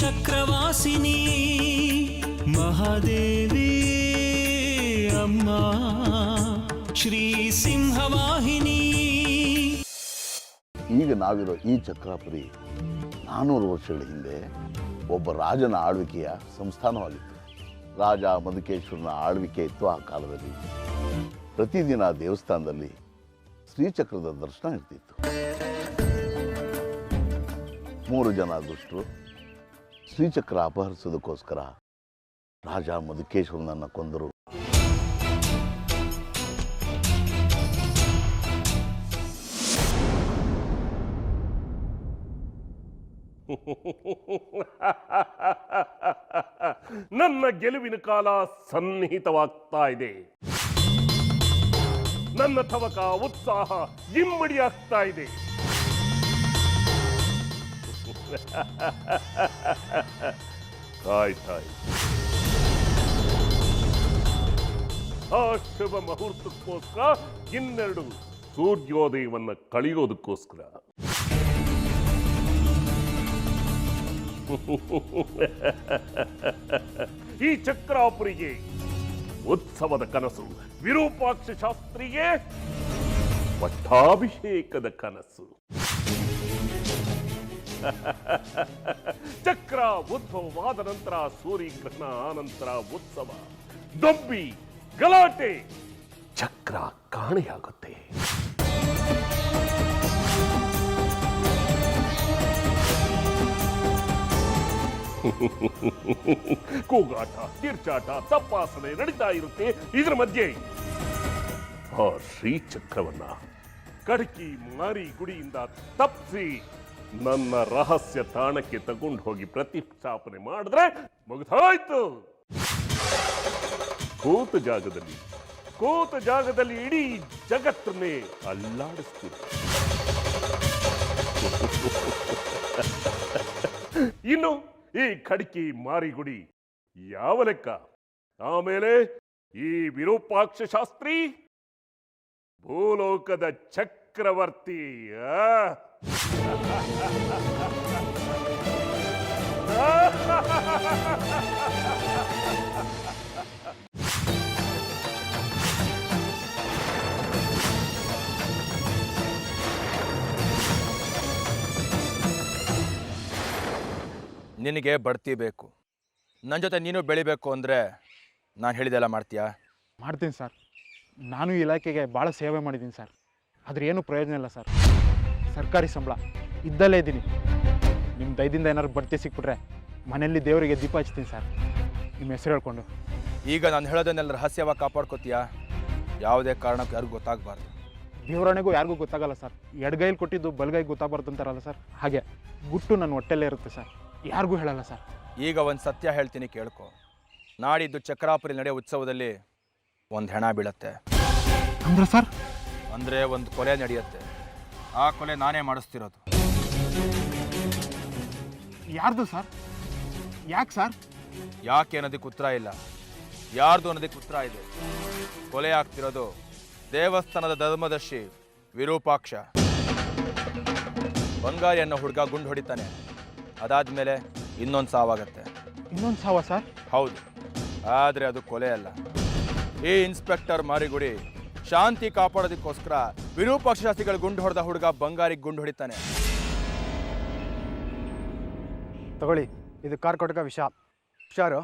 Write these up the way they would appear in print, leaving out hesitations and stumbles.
ಚಕ್ರವಾಸಿನಿ ಮಹಾದೇವಿ ಅಮ್ಮ ಶ್ರೀ ಸಿಂಹವಾಹಿನಿ. ಈಗ ನಾವಿರೋ ಈ ಚಕ್ರಾಪುರಿ 400 ವರ್ಷಗಳ ಹಿಂದೆ ಒಬ್ಬ ರಾಜನ ಆಳ್ವಿಕೆಯ ಸಂಸ್ಥಾನವಾಗಿತ್ತು. ರಾಜ ಮಧುಕೇಶ್ವರನ ಆಳ್ವಿಕೆ ಇತ್ತು ಆ ಕಾಲದಲ್ಲಿ. ಪ್ರತಿದಿನ ದೇವಸ್ಥಾನದಲ್ಲಿ ಶ್ರೀಚಕ್ರದ ದರ್ಶನ ಇರ್ತಿತ್ತು. 3 ಜನ ದುಷ್ಟರು ಶ್ರೀಚಕ್ರ ಅಪಹರಿಸೋದಕ್ಕೋಸ್ಕರ ರಾಜ ಮಧುಕೇಶ್ವರನನ್ನು ಕೊಂದರು. ನನ್ನ ಗೆಲುವಿನ ಕಾಲ ಸನ್ನಿಹಿತವಾಗ್ತಾ ಇದೆ. ನನ್ನ ತವಕ ಉತ್ಸಾಹ ಇಮ್ಮಡಿಯಾಗ್ತಾ ಇದೆ. ಕಾಯ್ತಾಯಿ ಆ ಶುಭ ಮುಹೂರ್ತಕ್ಕೋಸ್ಕರ ಇನ್ನೆರಡು ಸೂರ್ಯೋದಯವನ್ನು ಕಳೆಯೋದಕ್ಕೋಸ್ಕರ. ಈ ಚಕ್ರಾಪುರಿಗೆ ಉತ್ಸವದ ಕನಸು, ವಿರೂಪಾಕ್ಷ ಶಾಸ್ತ್ರಿಗೆ ಪಟ್ಟಾಭಿಷೇಕದ ಕನಸು. ಚಕ್ರ ಉದ್ಭವವಾದ ನಂತರ ಸೂರ್ಯಗ್ರಹಣ ಆನಂತರ ಉತ್ಸವ, ದೊಬ್ಬಿ ಗಲಾಟೆ, ಚಕ್ರ ಕಾಣೆಯಾಗುತ್ತೆ. ಕೂಗಾಟ, ಕಿರ್ಚಾಟ, ತಪ್ಪಾಸನೆ ನಡೀತಾ ಇರುತ್ತೆ. ಇದರ ಮಧ್ಯೆ ಆ ಶ್ರೀಚಕ್ರವನ್ನ ಕಡಕಿ ಮಾರಿ ಗುಡಿಯಿಂದ ತಪ್ಪಿಸಿ ನನ್ನ ರಹಸ್ಯ ತಾಣಕ್ಕೆ ತಗೊಂಡು ಹೋಗಿ ಪ್ರತಿಷ್ಠಾಪನೆ ಮಾಡಿದ್ರೆ ಮುಗಿದಾಯ್ತು. ಕೂತ ಜಾಗದಲ್ಲಿ ಇಡೀ ಜಗತ್ತನ್ನೇ ಅಲ್ಲಾಡಿಸ್ತೀನಿ. ಇನ್ನು ಈ ಖಡ್ಕಿ ಮಾರಿಗುಡಿ ಯಾವ ಲೆಕ್ಕ? ಆಮೇಲೆ ಈ ವಿರೂಪಾಕ್ಷ ಶಾಸ್ತ್ರಿ ಭೂಲೋಕದ ಚಕ್ರವರ್ತಿ. ನಿನಗೆ ಬಡ್ತಿ ಬೇಕು, ನನ್ನ ಜೊತೆ ನೀನು ಬೆಳಿಬೇಕು ಅಂದರೆ ನಾನು ಹೇಳಿದೆಲ್ಲ ಮಾಡ್ತೀಯಾ? ಮಾಡ್ತೀನಿ ಸರ್. ನಾನು ಇಲಾಖೆಗೆ ಭಾಳ ಸೇವೆ ಮಾಡಿದ್ದೀನಿ ಸರ್. ಆದರೆ ಏನೂ ಪ್ರಯೋಜನ ಇಲ್ಲ ಸರ್. ಸರ್ಕಾರಿ ಸಂಬಳ ಇದ್ದಲ್ಲೇ ಇದ್ದೀನಿ. ನಿಮ್ಮ ದಯದಿಂದ ಏನಾದ್ರು ಬಡ್ತಿ ಸಿಕ್ಬಿಟ್ರೆ ಮನೆಯಲ್ಲಿ ದೇವರಿಗೆ ದೀಪ ಹಚ್ತೀನಿ ಸರ್, ನಿಮ್ಮ ಹೆಸರು ಹೇಳ್ಕೊಂಡು. ಈಗ ನಾನು ಹೇಳೋದನ್ನೆಲ್ಲ ರಹಸ್ಯವಾಗಿ ಕಾಪಾಡ್ಕೋತೀಯಾ? ಯಾವುದೇ ಕಾರಣಕ್ಕೂ ಯಾರಿಗೂ ಗೊತ್ತಾಗಬಾರ್ದು. ದೇವರಾಣೆಗೂ ಯಾರಿಗೂ ಗೊತ್ತಾಗಲ್ಲ ಸರ್. ಎಡಗೈಲಿ ಕೊಟ್ಟಿದ್ದು ಬಲಗೈಗೆ ಗೊತ್ತಾಗಬಾರ್ದು ಅಂತಾರಲ್ಲ ಸರ್, ಹಾಗೆ ಗುಟ್ಟು ನನ್ನ ಹೊಟ್ಟೆಲ್ಲೇ ಇರುತ್ತೆ ಸರ್. ಯಾರಿಗೂ ಹೇಳಲ್ಲ ಸರ್. ಈಗ ಒಂದು ಸತ್ಯ ಹೇಳ್ತೀನಿ, ಕೇಳ್ಕೊ. ನಾಡಿದ್ದು ಚಕ್ರಾಪುರಿ ನಡೆಯೋ ಉತ್ಸವದಲ್ಲಿ ಒಂದು ಹೆಣ ಬೀಳತ್ತೆ. ಅಂದ್ರೆ ಸರ್? ಅಂದರೆ ಒಂದು ಕೊಲೆ ನಡೆಯುತ್ತೆ. ಆ ಕೊಲೆ ನಾನೇ ಮಾಡಿಸ್ತಿರೋದು. ಯಾರ್ದು ಸರ್? ಯಾಕೆ ಸರ್? ಯಾಕೆ ಅನ್ನೋದಕ್ಕೆ ಉತ್ತರ ಇಲ್ಲ, ಯಾರ್ದು ಅನ್ನೋದಕ್ಕೆ ಉತ್ತರ ಇದೆ. ಕೊಲೆ ಆಗ್ತಿರೋದು ದೇವಸ್ಥಾನದ ಧರ್ಮದರ್ಶಿ ವಿರೂಪಾಕ್ಷ. ಬಂಗಾರಿ ಅನ್ನೋ ಹುಡುಗ ಗುಂಡು ಹೊಡಿತಾನೆ. ಅದಾದ್ಮೇಲೆ ಇನ್ನೊಂದು ಸಾವಾಗತ್ತೆ. ಇನ್ನೊಂದು ಸಾವ ಸರ್? ಹೌದು, ಆದರೆ ಅದು ಕೊಲೆ ಅಲ್ಲ. ಈ ಇನ್ಸ್ಪೆಕ್ಟರ್ ಮಾರಿಗುಡಿ ಶಾಂತಿ ಕಾಪಾಡೋದಕ್ಕೋಸ್ಕರ ವಿರೂಪಾಕ್ಷ ಶಾಸ್ತ್ರಿಗಳು ಗುಂಡು ಹೊಡೆದ ಹುಡುಗ ಬಂಗಾರಿಗೆ ಗುಂಡು ಹೊಡಿತಾನೆ. ತಗೊಳ್ಳಿ, ಇದು ಕಾರ್ಕೋಟಕ ವಿಷ. ಹುಷಾರು.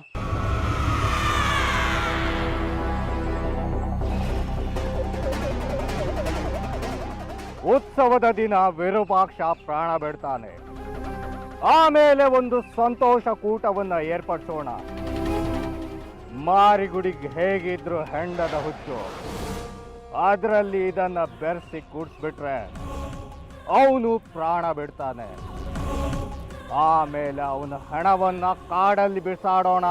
ಉತ್ಸವದ ದಿನ ವಿರೂಪಾಕ್ಷ ಪ್ರಾಣ ಬಿಡ್ತಾನೆ. ಆಮೇಲೆ ಒಂದು ಸಂತೋಷ ಕೂಟವನ್ನ ಏರ್ಪಡಿಸೋಣ. ಮಾರಿಗುಡಿಗೆ ಹೇಗಿದ್ರು ಹೆಂಡದ ಹುಚ್ಚು, ಅದರಲ್ಲಿ ಇದನ್ನ ಬೆರೆಸಿ ಕೂಡಿಸ್ಬಿಟ್ರೆ ಅವನು ಪ್ರಾಣ ಬಿಡ್ತಾನೆ. ಆಮೇಲೆ ಅವನ ಹಣವನ್ನ ಕಾಡಲ್ಲಿ ಬಿಸಾಡೋಣ.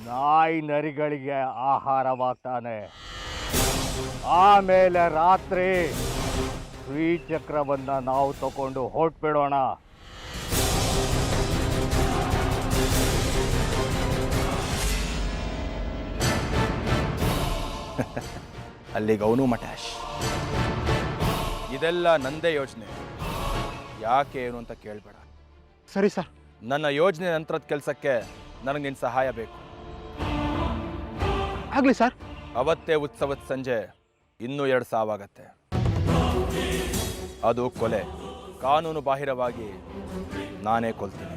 ನಾಯಿ ನರಿಗಳಿಗೆ ಆಹಾರವಾಗ್ತಾನೆ. ಆಮೇಲೆ ರಾತ್ರಿ ಶ್ರೀಚಕ್ರವನ್ನ ನಾವು ತಗೊಂಡು ಹೊರಟ್ಬಿಡೋಣ. ಅಲ್ಲಿಗೆ ಅವನು ಮಟಾಶ್. ಇದೆಲ್ಲ ನಂದೇ ಯೋಚನೆ, ಯಾಕೆ ಏನು ಅಂತ ಕೇಳಬೇಡ. ಸರಿ ಸರ್. ನನ್ನ ಯೋಜನೆ ನಂತರದ ಕೆಲಸಕ್ಕೆ ನನಗೆ ನಿನ್ನ ಸಹಾಯ ಬೇಕು. ಆಗಲಿ ಸರ್. ಅವತ್ತೇ ಉತ್ಸವದ ಸಂಜೆ ಇನ್ನೂ 2 ಸಾವಾಗತ್ತೆ. ಅದು ಕೊಲೆ. ಕಾನೂನು ಬಾಹಿರವಾಗಿ ನಾನೇ ಕೊಲ್ತೀನಿ.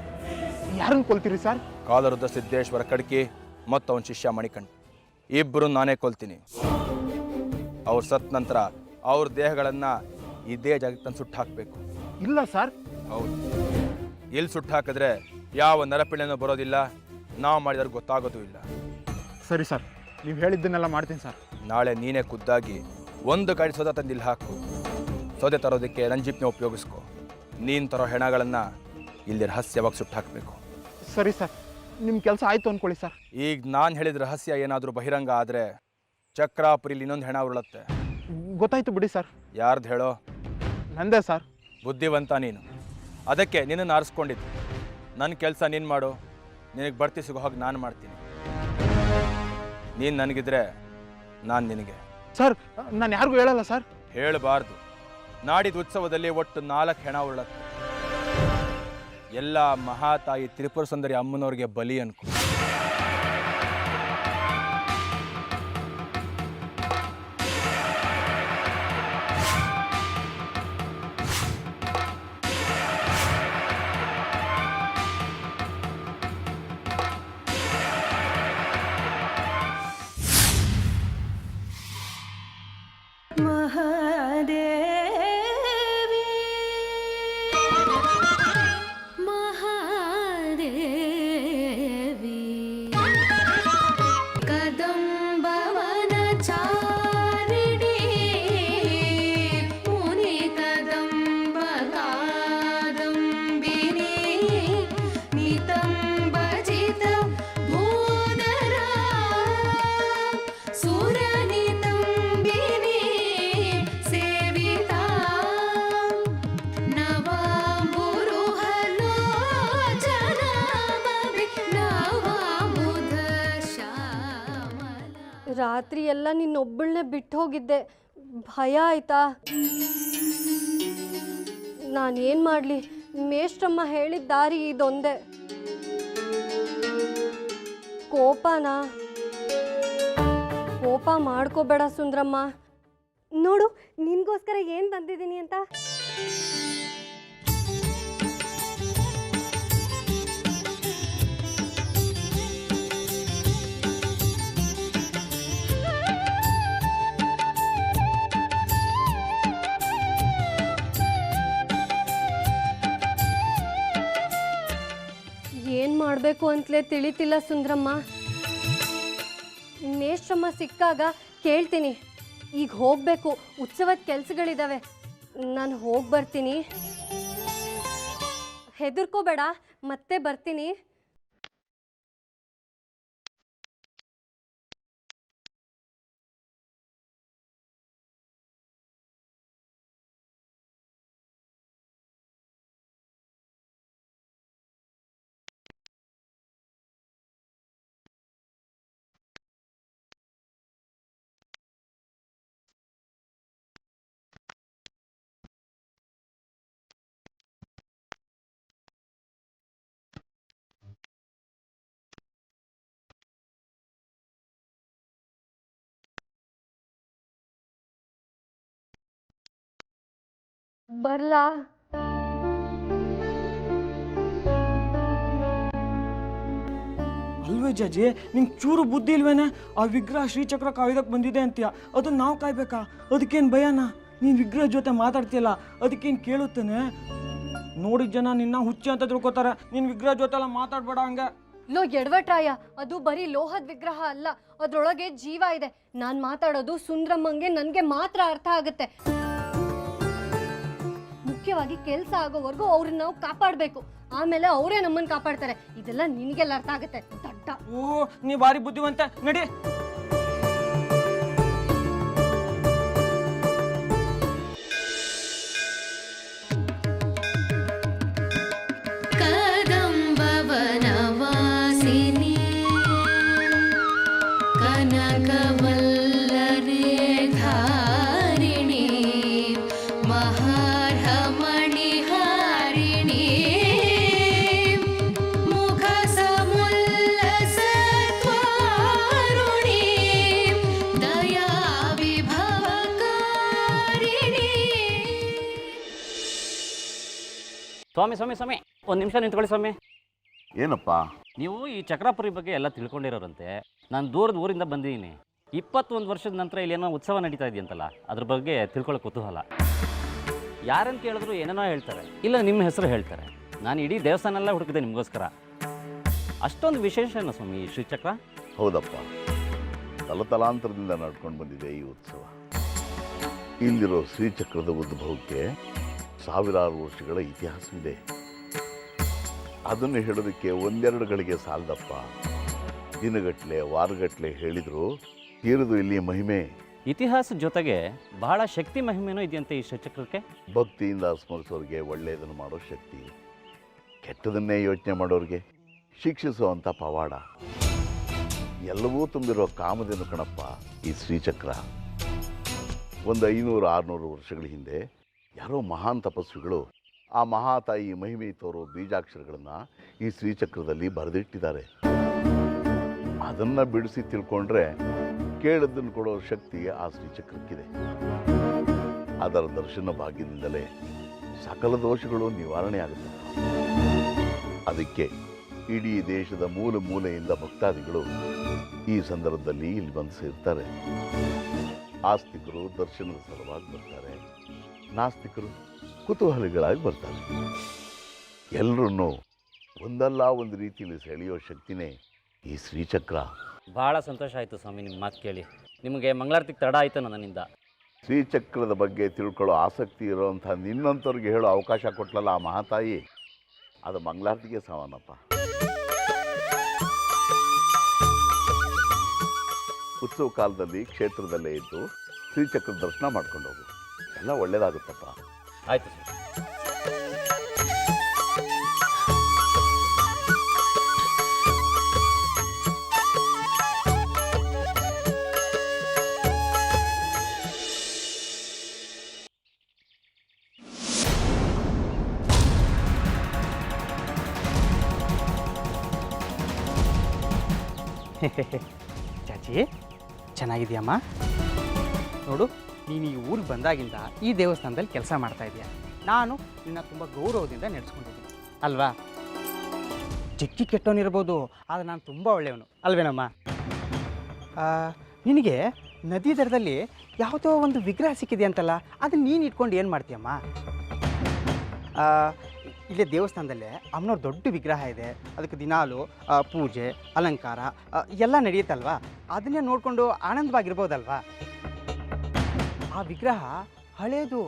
ಯಾರನ್ನು ಕೊಲ್ತೀರಿ ಸರ್? ಕಾಲರುದ್ದ ಸಿದ್ದೇಶ್ವರ ಕಡ್ಕಿ ಮತ್ತು ಅವನ ಶಿಷ್ಯ ಮಣಿಕಂಠ ಇಬ್ಬರು ನಾನೇ ಕೊಲ್ತೀನಿ. ಅವ್ರು ಸತ್ ನಂತರ ಅವ್ರ ದೇಹಗಳನ್ನು ಇದೇ ಜಾಗಕ್ಕೆ ತಂದು ಸುಟ್ಟು ಹಾಕಬೇಕು. ಇಲ್ಲ ಸರ್. ಹೌದು, ಇಲ್ಲಿ ಸುಟ್ಟು ಹಾಕಿದ್ರೆ ಯಾವ ನರಪಿಳ್ಳೆನೂ ಬರೋದಿಲ್ಲ, ನಾವು ಮಾಡಿದ್ರೆ ಗೊತ್ತಾಗೋದು ಇಲ್ಲ. ಸರಿ ಸರ್, ನೀವು ಹೇಳಿದ್ದನ್ನೆಲ್ಲ ಮಾಡ್ತೀನಿ ಸರ್. ನಾಳೆ ನೀನೇ ಖುದ್ದಾಗಿ 1 ಗಾಡಿ ಸೌದೆ ತಂದು ಇಲ್ಲಿ ಹಾಕು. ಸೌದೆ ತರೋದಕ್ಕೆ ನನ್ನ ಜೀಪ್ನ ಉಪಯೋಗಿಸ್ಕೊ. ನೀನು ತರೋ ಹೆಣಗಳನ್ನು ಇಲ್ಲಿ ರಹಸ್ಯವಾಗಿ ಸುಟ್ಟು ಹಾಕಬೇಕು. ಸರಿ ಸರ್, ನಿಮ್ಮ ಕೆಲಸ ಆಯಿತು ಅಂದ್ಕೊಳ್ಳಿ ಸರ್. ಈಗ ನಾನು ಹೇಳಿದ ರಹಸ್ಯ ಏನಾದರೂ ಬಹಿರಂಗ ಆದರೆ ಚಕ್ರಾಪುರಿಲಿ ಇನ್ನೊಂದು ಹೆಣ ಉರುಳುತ್ತೆ. ಗೊತ್ತಾಯ್ತು ಬಿಡಿ ಸರ್. ಯಾರ್ದು ಹೇಳೋ? ನಂದೇ ಸರ್. ಬುದ್ಧಿವಂತ ನೀನು, ಅದಕ್ಕೆ ನಿನ್ನನ್ನು ಆರಿಸ್ಕೊಂಡಿದ್ದು. ನನ್ನ ಕೆಲಸ ನೀನು ಮಾಡು, ನಿನಗೆ ಬಡ್ತಿ ಸಿಗೋ ಹಾಗೆ ನಾನು ಮಾಡ್ತೀನಿ. ನೀನು ನನಗಿದ್ರೆ ನಾನು ನಿನಗೆ. ಸರ್, ನಾನು ಯಾರಿಗೂ ಹೇಳಲ್ಲ ಸರ್. ಹೇಳಬಾರ್ದು. ನಾಡಿದ ಉತ್ಸವದಲ್ಲಿ ಒಟ್ಟು 4 ಹೆಣ ಉರುಳತ್ತೆ. ಎಲ್ಲ ಮಹಾತಾಯಿ ತ್ರಿಪುರ ಸುಂದರಿ ಅಮ್ಮನವ್ರಿಗೆ ಬಲಿ ಅನ್ಕೋ. ಮಹಾದೇವಿ ಮಹಾದೇವಿ ಕದಂಬವನ ಚಾರಿಣಿ ಮುನಿ ಕದಂಬ ಕಾದಂಬಿನಿ ನಿತಂಬಜಿತ ಭೂಧರ ಸುರನಿತಂಬಿನಿ ಸೇವಿತಾ ರಾತ್ರಿ ಎಲ್ಲ ನಿನ್ನೊಬ್ಬಳನ್ನೇ ಬಿಟ್ಟು ಹೋಗಿದ್ದೆ. ಭಯ ಆಯ್ತಾ? ನಾನೇನು ಮಾಡಲಿ? ಮೇಷ್ಟ್ರಮ್ಮ ಹೇಳಿದ ದಾರಿ ಇದೊಂದೇ. ಕೋಪ ಮಾಡ್ಕೋಬೇಡ ಸುಂದ್ರಮ್ಮ. ನೋಡು, ನಿನ್ಗೋಸ್ಕರ ಏನು ತಂದಿದ್ದೀನಿ ಅಂತ. ಏನು ಮಾಡಬೇಕು ಅಂತಲೇ ತಿಳಿತಿಲ್ಲ ಸುಂದ್ರಮ್ಮ. ಮೇಷ್ಟ್ರಮ್ಮ ಸಿಕ್ಕಾಗ ಕೇಳ್ತೀನಿ. ಈಗ ಹೋಗಬೇಕು, ಉತ್ಸವದ ಕೆಲಸಗಳಿದ್ದಾವೆ. ನಾನು ಹೋಗಿ ಬರ್ತೀನಿ. ಹೆದರ್ಕೋಬೇಡ, ಮತ್ತೆ ಬರ್ತೀನಿ. ಬರ್ಲಾ? ಅಲ್ವೇ ಜಜ್ಜಿ, ನಿಂಗೆ ಚೂರು ಬುದ್ಧಿ ಇಲ್ವೇನೆ? ಆ ವಿಗ್ರಹ ಶ್ರೀಚಕ್ರ ಕಾಯ್ದಕ್ಕೆ ಬಂದಿದೆ ಅಂತೀಯ, ಅದನ್ನ ನಾವು ಕಾಯ್ಬೇಕಾ? ಅದಕ್ಕೇನು ಭಯನಾ? ನೀನು ವಿಗ್ರಹ ಜೊತೆ ಮಾತಾಡ್ತೀಯಲ್ಲ, ಅದಕ್ಕೇನು ಕೇಳುತ್ತೇನೆ? ನೋಡಿದ ಜನ ನಿನ್ನ ಹುಚ್ಚಿ ಅಂತ ತಿಳ್ಕೊತಾರೆ. ನೀನು ವಿಗ್ರಹ ಜೊತೆ ಎಲ್ಲ ಮಾತಾಡ್ಬೇಡ ಹಂಗೆ. ಲೋ ಎಡವಟ್ರಾಯ, ಅದು ಬರೀ ಲೋಹದ ವಿಗ್ರಹ ಅಲ್ಲ, ಅದ್ರೊಳಗೆ ಜೀವ ಇದೆ. ನಾನು ಮಾತಾಡೋದು ಸುಂದ್ರಮ್ಮಂಗೆ ನನಗೆ ಮಾತ್ರ ಅರ್ಥ ಆಗುತ್ತೆ. ಮುಖ್ಯವಾಗಿ ಕೆಲಸ ಆಗೋವರೆಗೂ ಅವ್ರನ್ನ ನಾವು ಕಾಪಾಡಬೇಕು. ಆಮೇಲೆ ಅವರೇ ನಮ್ಮನ್ನು ಕಾಪಾಡ್ತಾರೆ. ಇದೆಲ್ಲ ನಿನಗೆಲ್ಲ ಅರ್ಥ ಆಗುತ್ತೆ ದಡ್ಡ. ಓ, ನೀ ಭಾರಿ ಬುದ್ಧಿವಂತ. ನಡಿ. ಕದಂಬವನವಾಸಿನಿ ಕನಕವಲ್ಲರೆ ಧಾರಿಣಿ ಮಹಾರ್ಹಮಣಿ ಹಾರಿಣಿ ಸ್ವಾಮಿ ಒಂದು ನಿಮಿಷ ನಿಂತ್ಕೊಳ್ಳಿ ಸ್ವಾಮಿ. ಏನಪ್ಪ? ನೀವು ಈ ಚಕ್ರಾಪುರಿ ಬಗ್ಗೆ ಎಲ್ಲ ತಿಳ್ಕೊಂಡಿರೋರಂತೆ. ನಾನು ದೂರದ ಊರಿಂದ ಬಂದಿದ್ದೀನಿ. 21 ವರ್ಷದ ನಂತರ ಇಲ್ಲೇನೋ ಉತ್ಸವ ನಡೀತಾ ಇದೆಯಂತಲ್ಲ, ಅದ್ರ ಬಗ್ಗೆ ತಿಳ್ಕೊಳ್ಳೋ ಕುತೂಹಲ. ಯಾರನ್ನು ಕೇಳಿದ್ರು ಏನೇನೋ ಹೇಳ್ತಾರೆ, ಇಲ್ಲ ನಿಮ್ಮ ಹೆಸರು ಹೇಳ್ತಾರೆ. ನಾನು ಇಡೀ ದೇವಸ್ಥಾನ ಎಲ್ಲ ಹುಡುಕಿದೆ ನಿಮಗೋಸ್ಕರ. ಅಷ್ಟೊಂದು ವಿಶೇಷನ ಸ್ವಾಮಿ ಈ ಶ್ರೀಚಕ್ರ? ಹೌದಪ್ಪ, ತಲತಲಾಂತರದಿಂದ ನಡ್ಕೊಂಡು ಬಂದಿದೆ ಈ ಉತ್ಸವ. ಇಲ್ಲಿರೋ ಶ್ರೀಚಕ್ರದ ಉದ್ಭವಕ್ಕೆ ಸಾವಿರಾರು ವರ್ಷಗಳ ಇತಿಹಾಸವಿದೆ. ಅದನ್ನು ಹೇಳೋದಕ್ಕೆ ಒಂದೆರಡು ಗಳಿಗೆ ಸಾಲದಪ್ಪ. ದಿನಗಟ್ಟಲೆ ವಾರಗಟ್ಟಲೆ ಹೇಳಿದ್ರು ತೀರದು ಇಲ್ಲಿ ಮಹಿಮೆ. ಇತಿಹಾಸದ ಜೊತೆಗೆ ಬಹಳ ಶಕ್ತಿ ಮಹಿಮೆನೂ ಇದೆಯಂತೆ ಈ ಶ್ರೀಚಕ್ರಕ್ಕೆ. ಭಕ್ತಿಯಿಂದ ಸ್ಮರಿಸೋರಿಗೆ ಒಳ್ಳೆಯದನ್ನು ಮಾಡೋ ಶಕ್ತಿ, ಕೆಟ್ಟದನ್ನೇ ಯೋಚನೆ ಮಾಡೋರಿಗೆ ಶಿಕ್ಷಿಸುವಂಥ ಪವಾಡ, ಎಲ್ಲವೂ ತುಂಬಿರೋ ಕಾಮಧೇನು ಕಣಪ್ಪ ಈ ಶ್ರೀಚಕ್ರ. ಒಂದು 500-600 ವರ್ಷಗಳ ಹಿಂದೆ ಯಾರೋ ಮಹಾನ್ ತಪಸ್ವಿಗಳು ಆ ಮಹಾತಾಯಿ ಮಹಿಮೆ ತೋರೋ ಬೀಜಾಕ್ಷರಗಳನ್ನು ಈ ಶ್ರೀಚಕ್ರದಲ್ಲಿ ಬರೆದಿಟ್ಟಿದ್ದಾರೆ. ಅದನ್ನು ಬಿಡಿಸಿ ತಿಳ್ಕೊಂಡ್ರೆ ಕೇಳದ್ದನ್ನು ಕೊಡೋ ಶಕ್ತಿ ಆ ಶ್ರೀಚಕ್ರಕ್ಕಿದೆ. ಅದರ ದರ್ಶನ ಭಾಗ್ಯದಿಂದಲೇ ಸಕಲ ದೋಷಗಳು ನಿವಾರಣೆ ಆಗುತ್ತೆ. ಅದಕ್ಕೆ ಇಡೀ ದೇಶದ ಮೂಲೆ ಮೂಲೆಯಿಂದ ಭಕ್ತಾದಿಗಳು ಈ ಸಂದರ್ಭದಲ್ಲಿ ಇಲ್ಲಿ ಬಂದು ಸೇರ್ತಾರೆ. ಆಸ್ತಿಕರು ದರ್ಶನದ ಸಲುವಾಗಿ ಬರ್ತಾರೆ, ನಾಸ್ತಿಕರು ಕುತೂಹಲಿಗಳಾಗಿ ಬರ್ತಾರೆ. ಎಲ್ಲರನ್ನೂ ಒಂದಲ್ಲ ಒಂದು ರೀತಿಯಲ್ಲಿ ಸೆಳೆಯೋ ಶಕ್ತಿನೇ ಈ ಶ್ರೀಚಕ್ರ. ಭಾಳ ಸಂತೋಷ ಆಯಿತು ಸ್ವಾಮಿ ನಿಮ್ಮ ಮಾತು ಕೇಳಿ. ನಿಮಗೆ ಮಂಗಳಾರತಿಗೆ ತಡ ಆಯಿತು ನನ್ನಿಂದ. ಶ್ರೀಚಕ್ರದ ಬಗ್ಗೆ ತಿಳ್ಕೊಳ್ಳೋ ಆಸಕ್ತಿ ಇರೋವಂಥ ನಿನ್ನಂಥವ್ರಿಗೆ ಹೇಳೋ ಅವಕಾಶ ಕೊಟ್ಲಲ್ಲ ಆ ಮಹಾತಾಯಿ, ಅದು ಮಂಗಳಾರತಿಗೆ ಸಮಾನಪ್ಪ. ಉತ್ಸವ ಕಾಲದಲ್ಲಿ ಕ್ಷೇತ್ರದಲ್ಲೇ ಇದ್ದು ಶ್ರೀಚಕ್ರ ದರ್ಶನ ಮಾಡ್ಕೊಂಡು ಹೋಗು, ಎಲ್ಲ ಒಳ್ಳೇದಾಗುತ್ತಪ್ಪ. ಆಯಿತು ಸರ್. ಚಾಚಿ ಚೆನ್ನಾಗಿದೆಯಮ್ಮ? ನೋಡು, ನೀನು ಈ ಊರಿಗೆ ಬಂದಾಗಿಂದ ಈ ದೇವಸ್ಥಾನದಲ್ಲಿ ಕೆಲಸ ಮಾಡ್ತಾ ಇದೀಯ. ನಾನು ನಿನ್ನ ತುಂಬ ಗೌರವದಿಂದ ನಡೆಸ್ಕೊಂಡಿದ್ದೀನಿ ಅಲ್ವಾ? ಚಿಕ್ಕಿ ಕೆಟ್ಟವನಿರ್ಬೋದು, ಆದರೆ ನಾನು ತುಂಬ ಒಳ್ಳೆಯವನು ಅಲ್ವೇನಮ್ಮ? ನಿನಗೆ ನದಿ ದಡದಲ್ಲಿ ಯಾವುದೋ ಒಂದು ವಿಗ್ರಹ ಸಿಕ್ಕಿದೆ ಅಂತಲ್ಲ, ಅದನ್ನು ನೀನು ಇಟ್ಕೊಂಡು ಏನು ಮಾಡ್ತೀಯಮ್ಮ? ಇಲ್ಲೇ ದೇವಸ್ಥಾನದಲ್ಲೇ ಅಮ್ಮನವ್ರ ದೊಡ್ಡ ವಿಗ್ರಹ ಇದೆ. ಅದಕ್ಕೆ ದಿನಾಲು ಪೂಜೆ ಅಲಂಕಾರ ಎಲ್ಲ ನಡೆಯುತ್ತಲ್ವಾ? ಅದನ್ನೇ ನೋಡಿಕೊಂಡು ಆನಂದವಾಗಿರ್ಬೋದಲ್ವಾ? ಆ ವಿಗ್ರಹ ಹಳೇದು,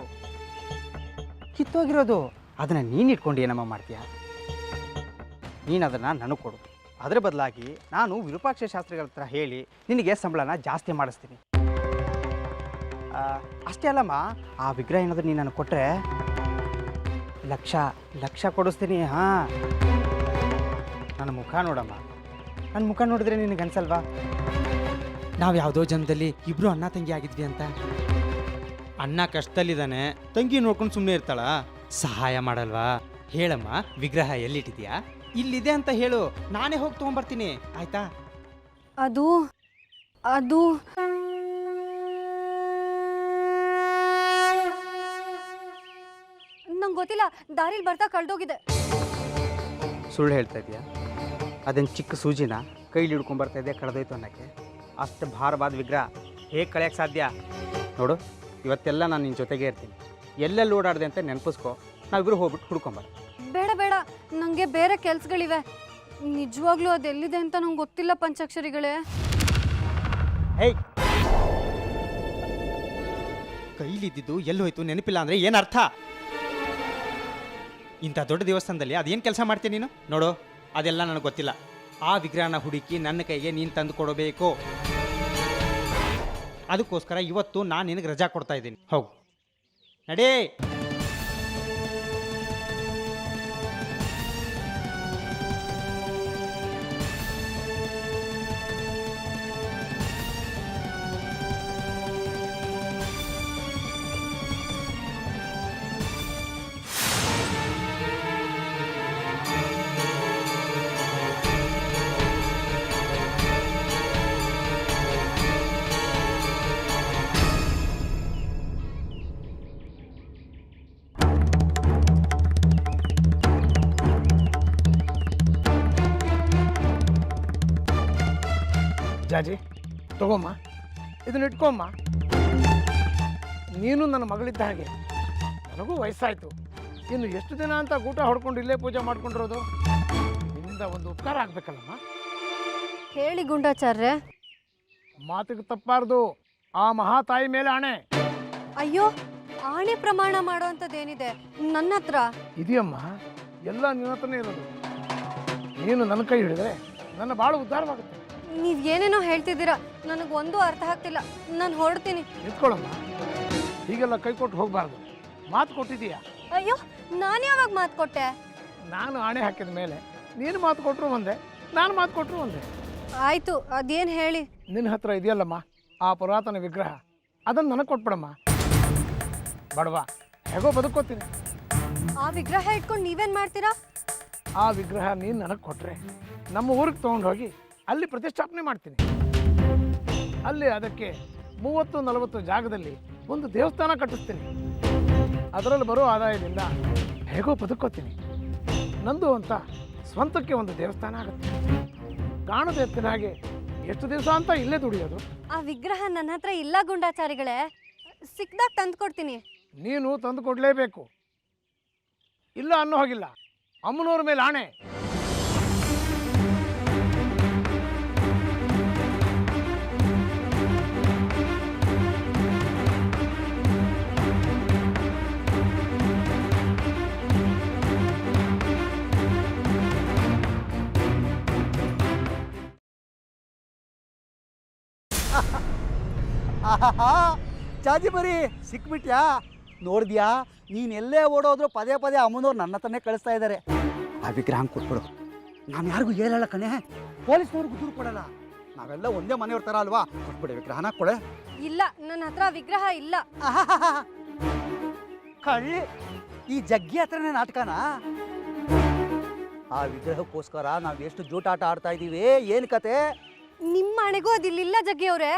ಕಿತ್ತೋಗಿರೋದು. ಅದನ್ನು ನೀನು ಇಟ್ಕೊಂಡು ಏನಮ್ಮ ಮಾಡ್ತೀಯ? ನೀನು ಅದನ್ನು ನನಗೆ ಕೊಡು. ಅದರ ಬದಲಾಗಿ ನಾನು ವಿರೂಪಾಕ್ಷ ಶಾಸ್ತ್ರಿಗಳ ಹತ್ರ ಹೇಳಿ ನಿನಗೆ ಸಂಬಳನ ಜಾಸ್ತಿ ಮಾಡಿಸ್ತೀನಿ. ಅಷ್ಟೇ ಅಲ್ಲಮ್ಮ, ಆ ವಿಗ್ರಹ ಏನಾದರೂ ನೀನು ನನಗೆ ಕೊಟ್ಟರೆ ಲಕ್ಷ ಕೊಡಿಸ್ತೀನಿ. ಹಾಂ, ನನ್ನ ಮುಖ ನೋಡಮ್ಮ. ನನ್ನ ಮುಖ ನೋಡಿದ್ರೆ ನಿನಗೆ ಅನ್ಸಲ್ವಾ ನಾವು ಯಾವುದೋ ಜನ್ಮದಲ್ಲಿ ಇಬ್ಬರು ಅಣ್ಣ ತಂಗಿ ಆಗಿದ್ವಿ ಅಂತ? ಅಣ್ಣ ಕಷ್ಟದಲ್ಲಿದ್ದಾನೆ, ತಂಗಿ ನೋಡ್ಕೊಂಡು ಸುಮ್ಮನೆ ಇರ್ತಾಳ, ಸಹಾಯ ಮಾಡಲ್ವಾ? ಹೇಳಮ್ಮ, ವಿಗ್ರಹ ಎಲ್ಲಿಟ್ಟಿದ್ಯಾ? ಇಲ್ಲಿದೆ ಅಂತ ಹೇಳು, ನಾನೇ ಹೋಗಿ ತೊಗೊಂಬರ್ತೀನಿ, ಆಯ್ತಾ? ಅದು ಅದು ನಂಗೆ ಗೊತ್ತಿಲ್ಲ, ದಾರಿಲಿ ಬರ್ತಾ ಕಳ್ದೋಗಿದೆ. ಸುಳ್ಳು ಹೇಳ್ತಾ ಇದೆಯಾ? ಅದೇನು ಚಿಕ್ಕ ಸೂಜಿನ ಕೈಲಿ ಹಿಡ್ಕೊಂಬರ್ತಾ ಇದೆಯಾ ಕಳೆದೋಯ್ತು ಅನ್ನೋಕ್ಕೆ? ಅಷ್ಟು ಭಾರವಾದ ವಿಗ್ರಹ ಹೇಗೆ ಕಳೆಯೋಕ್ಕೆ ಸಾಧ್ಯ? ನೋಡು, ಇವತ್ತೆಲ್ಲ ನಾನು ನಿನ್ನ ಜೊತೆಗೆ ಇರ್ತೀನಿ. ಎಲ್ಲೆಲ್ಲಿ ಓಡಾಡಿದೆ ಅಂತ ನೆನಪಿಸ್ಕೊ, ನಾವಿಬ್ಬರು ಹೋಗ್ಬಿಟ್ಟು ಹುಡ್ಕೊಂಬರ. ಬೇಡ ಬೇಡ, ನನಗೆ ಬೇರೆ ಕೆಲ್ಸಗಳಿವೆ. ನಿಜವಾಗ್ಲೂ ಅದೆಲ್ಲಿದೆ ಅಂತ ನಂಗೆ ಗೊತ್ತಿಲ್ಲ ಪಂಚಾಕ್ಷರಿಗಳೇ. ಹೇಯ್, ಕೈಲಿದ್ದಿದ್ದು ಎಲ್ಲಿ ಹೋಯ್ತು ನೆನಪಿಲ್ಲ ಅಂದರೆ ಏನು ಅರ್ಥ? ಇಂಥ ದೊಡ್ಡ ದೇವಸ್ಥಾನದಲ್ಲಿ ಅದೇನು ಕೆಲಸ ಮಾಡ್ತೀನಿ ನೀನು? ನೋಡು, ಅದೆಲ್ಲ ನನಗೆ ಗೊತ್ತಿಲ್ಲ. ಆ ವಿಗ್ರಹನ ಹುಡುಕಿ ನನ್ನ ಕೈಗೆ ನೀನು ತಂದು ಕೊಡಬೇಕು. ಅದಕ್ಕೋಸ್ಕರ ಇವತ್ತು ನಾನು ನಿನಗೆ ರಜಾ ಕೊಡ್ತಾ ಇದ್ದೀನಿ. ಹೋಗು, ನಡೇ. ಜಾಜಿ ತಗೋಮ್ಮ, ಇದನ್ನ ಇಟ್ಕೊಮ್ಮ. ನೀನು ನನ್ನ ಮಗಳಿದ್ದ ಹಾಗೆ, ನನಗೂ ವಯಸ್ಸಾಯಿತು. ಇನ್ನು ಎಷ್ಟು ದಿನ ಅಂತ ಊಟ ಹೊಡ್ಕೊಂಡು ಇಲ್ಲೇ ಪೂಜೆ ಮಾಡ್ಕೊಂಡಿರೋದು? ನಿನ್ನಿಂದ ಒಂದು ಉಪಕಾರ ಆಗ್ಬೇಕಲ್ಲಮ್ಮ. ಹೇಳಿ ಗುಂಡಾಚಾರ್ರೆ. ಮಾತಿಗೆ ತಪ್ಪಾರ್ದು, ಆ ಮಹಾತಾಯಿ ಮೇಲೆ ಆಣೆ. ಅಯ್ಯೋ, ಆಣೆ ಪ್ರಮಾಣ ಮಾಡೋಂಥದ್ದೇನಿದೆ ನನ್ನ ಹತ್ರ? ಇದೆಯಮ್ಮ, ಎಲ್ಲ ನಿನ್ನ ಹತ್ರನೇ ಇರೋದು. ನೀನು ನನ್ನ ಕೈ ಹಿಡಿದ್ರೆ ನನ್ನ ಭಾಳ ಉದ್ಧಾರವಾಗುತ್ತೆ. ನೀವ್ ಏನೇನೋ ಹೇಳ್ತಿದ್ದೀರಾ, ನನಗೊಂದು ಅರ್ಥ ಆಗ್ತಿಲ್ಲ. ನಾನು ಹೊರಡ್ತೀನಿ. ನಿಂತ್ಕೊಳ್ಳಮ್ಮ, ಹೀಗೆಲ್ಲ ಕೈ ಕೊಟ್ಟು ಹೋಗಬಾರ್ದು. ಮಾತು ಕೊಟ್ಟಿದೀಯಾ? ಅಯ್ಯೋ, ನಾನು ಯಾವಾಗ ಮಾತು ಕೊಟ್ಟೆ? ನಾನು ಆಣೆ ಹಾಕಿದ ಮೇಲೆ ನೀನು ಮಾತು ಕೊಟ್ಟರು ಒಂದೇ, ನಾನು ಮಾತು ಕೊಟ್ಟರು ಒಂದೇ. ಆಯ್ತು, ಅದೇನು ಹೇಳಿ. ನಿನ್ನ ಹತ್ರ ಇದೆಯಲ್ಲಮ್ಮ ಆ ಪುರಾತನ ವಿಗ್ರಹ, ಅದನ್ನು ನನಗೆ ಕೊಟ್ಬಿಡಮ್ಮ. ಬಡವಾ, ಹೇಗೋ ಬದುಕೋತೀನಿ. ಆ ವಿಗ್ರಹ ಇಟ್ಕೊಂಡು ನೀವೇನ್ ಮಾಡ್ತೀರಾ? ಆ ವಿಗ್ರಹ ನೀನು ನನಗೆ ಕೊಟ್ಟರೆ ನಮ್ಮ ಊರಿಗೆ ತೊಗೊಂಡು ಹೋಗಿ ಅಲ್ಲಿ ಪ್ರತಿಷ್ಠಾಪನೆ ಮಾಡ್ತೀನಿ. ಅಲ್ಲಿ ಅದಕ್ಕೆ 30-40 ಜಾಗದಲ್ಲಿ ಒಂದು ದೇವಸ್ಥಾನ ಕಟ್ಟಿಸ್ತೀನಿ. ಅದರಲ್ಲಿ ಬರೋ ಆದಾಯದಿಂದ ಹೇಗೋ ಬದುಕೋತೀನಿ. ನಂದು ಅಂತ ಸ್ವಂತಕ್ಕೆ ಒಂದು ದೇವಸ್ಥಾನ ಆಗುತ್ತೆ. ಕಾಣದ ಎತ್ತಿನ ಹಾಗೆ ಎಷ್ಟು ದಿವಸ ಅಂತ ಇಲ್ಲೇ ದುಡಿಯೋದು. ಆ ವಿಗ್ರಹ ನನ್ನ ಹತ್ರ ಇಲ್ಲ ಗುಂಡಾಚಾರಿಗಳೇ, ಸಿಕ್ದಾಗ ತಂದ್ಕೊಡ್ತೀನಿ. ನೀನು ತಂದು ಕೊಡಲೇಬೇಕು. ಇಲ್ಲ ಅನ್ನೋ ಹಾಗಿಲ್ಲ, ಅಮ್ಮನವ್ರ ಮೇಲೆ ಆಣೆ. ಚಾಜಿ ಬರೀ ಸಿಕ್ಬಿಟ್ಯಾ? ನೋಡಿದ್ಯಾ, ನೀನು ಎಲ್ಲೇ ಓಡೋದ್ರು ಪದೇ ಪದೇ ಅಮ್ಮನವ್ರು ನನ್ನ ಹತ್ರನೇ ಕಳಿಸ್ತಾ ಇದ್ದಾರೆ. ಆ ವಿಗ್ರಹ ಕೊಟ್ಬಿಡು. ನಾನು ಯಾರಿಗೂ ಹೇಳಲ್ಲ ಕಣೆ, ಪೊಲೀಸ್ನವ್ರಿಗೂ ದೂರು ಕೊಡಲ್ಲ. ನಾವೆಲ್ಲ ಒಂದೇ ಮನೆಯವ್ರ ಥರ ಅಲ್ವಾ? ಕೊಟ್ಬಿಡಿ ವಿಗ್ರಹನ, ಕೊಡೆ. ಇಲ್ಲ, ನನ್ನ ಹತ್ರ ವಿಗ್ರಹ ಇಲ್ಲ. ಕಳ್ಳಿ, ಈ ಜಗ್ಗಿ ಹತ್ರನೇ ನಾಟಕನಾ? ಆ ವಿಗ್ರಹಕ್ಕೋಸ್ಕರ ನಾವು ಎಷ್ಟು ಜೂಟಾಟ ಆಡ್ತಾ ಇದ್ದೀವಿ, ಏನು ಕತೆ? ನಿಮ್ಮ ಮನೆಗೂ ಅದಿಲ್ಲ ಜಗ್ಗಿ ಅವ್ರೆ.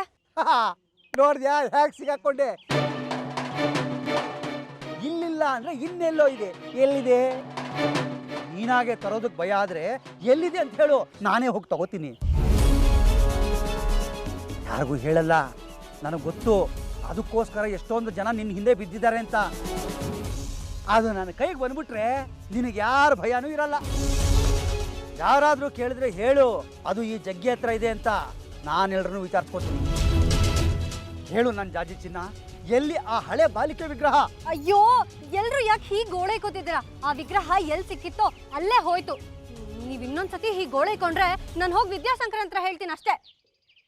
ನೋಡ್ದ್ಯಾ ಹೇಗೆ ಸಿಗಾಕೊಂಡೆ? ಇಲ್ಲಿಲ್ಲ ಅಂದ್ರೆ ಇನ್ನೆಲ್ಲೋ ಇದೆ. ಎಲ್ಲಿದೆ? ನೀನಾಗೆ ತರೋದಕ್ಕೆ ಭಯ ಆದ್ರೆ ಎಲ್ಲಿದೆ ಅಂತ ಹೇಳು, ನಾನೇ ಹೋಗಿ ತಗೋತೀನಿ. ಯಾರಿಗೂ ಹೇಳಲ್ಲ, ನನಗೆ ಗೊತ್ತು. ಅದಕ್ಕೋಸ್ಕರ ಎಷ್ಟೊಂದು ಜನ ನಿನ್ನ ಹಿಂದೆ ಬಿದ್ದಿದ್ದಾರೆ ಅಂತ. ಅದು ನನ್ನ ಕೈಗೆ ಬಂದ್ಬಿಟ್ರೆ ನಿನಗೆ ಯಾರ ಭಯನೂ ಇರಲ್ಲ. ಯಾರಾದರೂ ಕೇಳಿದ್ರೆ ಹೇಳು, ಅದು ಈ ಜಗ್ಗಿ ಹತ್ರ ಇದೆ ಅಂತ. ನಾನು ಎಲ್ಲರನ್ನೂ ವಿಚಾರಿಸ್ಕೊತೀನಿ. ಹೇಳು ನನ್ನ ಜಾಜಿ ಚಿನ್ನ, ಎಲ್ಲಿ ಆ ಹಳೆ ಬಾಲಿಕೆ ವಿಗ್ರಹ? ಅಯ್ಯೋ, ಎಲ್ರು ಯಾಕೆ ಹೀಗೆ ಗೋಳೈಕೋತಿದ್ದೀರಾ? ಆ ವಿಗ್ರಹ ಎಲ್ಲಿ ಸಿಕ್ಕಿತ್ತೋ ಅಲ್ಲೇ ಹೋಯ್ತು. ನೀವ್ ಇನ್ನೊಂದ್ಸತಿ ಹೀಗೆ ಗೋಳೈಕೊಂಡ್ರೆ ನಾನು ಹೋಗಿ ವಿದ್ಯಾಶಂಕರ್ ಅಂತ ಹೇಳ್ತೀನಿ ಅಷ್ಟೇ.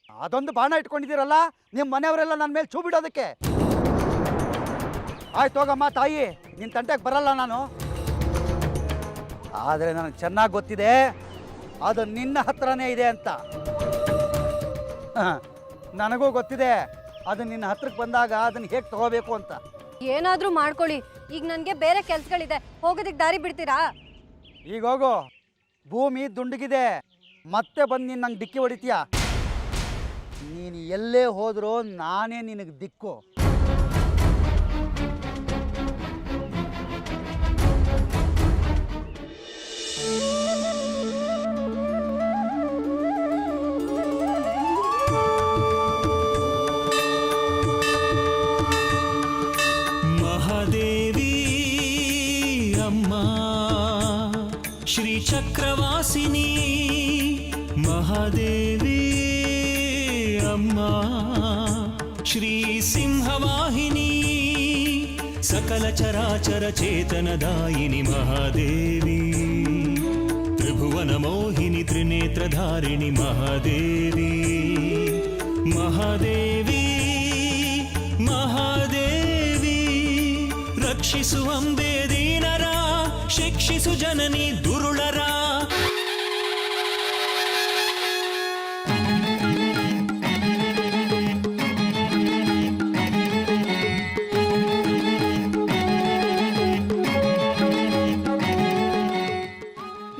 ಅದೊಂದು ಬಾಣ ಇಟ್ಕೊಂಡಿದ್ದೀರಲ್ಲ, ನಿಮ್ಮ ಮನೆಯವರೆಲ್ಲ ನನ್ನ ಮೇಲೆ ಚೂ ಬಿಡೋದಕ್ಕೆ. ಆಯ್ತು ಹೋಗಮ್ಮ ತಾಯಿ, ನಿನ್ನ ತಂಟೆಗೆ ಬರಲ್ಲ ನಾನು. ಆದರೆ ನನಗೆ ಚೆನ್ನಾಗಿ ಗೊತ್ತಿದೆ ಅದು ನಿನ್ನ ಹತ್ರನೇ ಇದೆ ಅಂತ. ನನಗೂ ಗೊತ್ತಿದೆ ಅದು ನಿನ್ನ ಹತ್ರಕ್ಕೆ ಬಂದಾಗ ಅದನ್ನು ಹೇಗೆ ತಗೋಬೇಕು ಅಂತ. ಏನಾದ್ರೂ ಮಾಡ್ಕೊಳ್ಳಿ, ಈಗ ನನಗೆ ಬೇರೆ ಕೆಲ್ಸಗಳಿದೆ. ಹೋಗೋದಕ್ಕೆ ದಾರಿ ಬಿಡ್ತೀರಾ? ಈಗ ಹೋಗು, ಭೂಮಿ ದುಂಡಗಿದೆ. ಮತ್ತೆ ಬಂದು ನೀನು ನಂಗೆ ಡಿಕ್ಕಿ ಹೊಡಿತೀಯ. ನೀನು ಎಲ್ಲೇ ಹೋದ್ರೂ ನಾನೇ ನಿನಗೆ ದಿಕ್ಕು. ಮಹಾದೇವಿ ಅಮ್ಮ ಶ್ರೀ ಚಕ್ರವಾಸಿನಿ, ಮಹಾದೇವಿ ಅಮ್ಮ ಶ್ರೀ ಸಿಂಹವಾಹಿನಿ, ಸಕಲ ಚರಾಚರ ಚೇತನದಾಯಿನಿ ಮಹಾದೇವಿ, ತ್ರಿಭುವನ ಮೋಹಿನಿ ತ್ರಿನೇತ್ರಧಾರಿಣಿ ಮಹಾದೇವಿ, ಮಹಾದೇವಿ ಮಹಾದೇವಿ ರಕ್ಷಿಸು ಅಂಬೆ ದೀನರ, ಶಿಕ್ಷಿಸು ಜನನಿ ದುರುಳರ.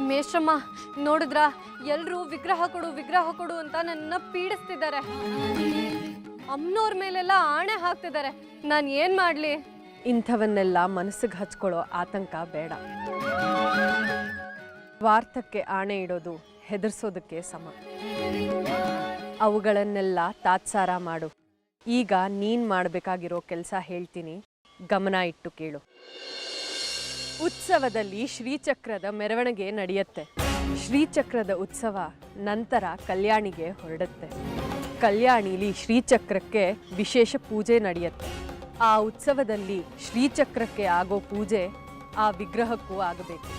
ಮೇಷ್ರಮ್ಮ, ನೋಡಿದ್ರ ಎಲ್ರು ವಿಗ್ರಹ ಕೊಡು ವಿಗ್ರಹ ಕೊಡು ಅಂತ ನನ್ನ ಪೀಡಿಸ್ತಿದ್ದಾರೆ. ಅಮ್ಮನವ್ರ ಮೇಲೆಲ್ಲ ಆಣೆ ಹಾಕ್ತಿದ್ದಾರೆ. ನಾನು ಏನ್ ಮಾಡ್ಲಿ? ಇಂಥವನ್ನೆಲ್ಲ ಮನಸ್ಸಿಗೆ ಹಚ್ಕೊಳ್ಳೋ ಆತಂಕ ಬೇಡ. ಸ್ವಾರ್ಥಕ್ಕೆ ಆಣೆ ಇಡೋದು ಹೆದರ್ಸೋದಕ್ಕೆ ಸಮ. ಅವುಗಳನ್ನೆಲ್ಲ ತಾತ್ಸಾರ ಮಾಡು. ಈಗ ನೀನು ಮಾಡಬೇಕಾಗಿರೋ ಕೆಲಸ ಹೇಳ್ತೀನಿ, ಗಮನ ಇಟ್ಟು ಕೇಳು. ಉತ್ಸವದಲ್ಲಿ ಶ್ರೀಚಕ್ರದ ಮೆರವಣಿಗೆ ನಡೆಯುತ್ತೆ. ಶ್ರೀಚಕ್ರದ ಉತ್ಸವ ನಂತರ ಕಲ್ಯಾಣಿಗೆ ಹೊರಡುತ್ತೆ. ಕಲ್ಯಾಣಿಲಿ ಶ್ರೀಚಕ್ರಕ್ಕೆ ವಿಶೇಷ ಪೂಜೆ ನಡೆಯುತ್ತೆ. ಆ ಉತ್ಸವದಲ್ಲಿ ಶ್ರೀಚಕ್ರಕ್ಕೆ ಆಗೋ ಪೂಜೆ ಆ ವಿಗ್ರಹಕ್ಕೂ ಆಗಬೇಕು.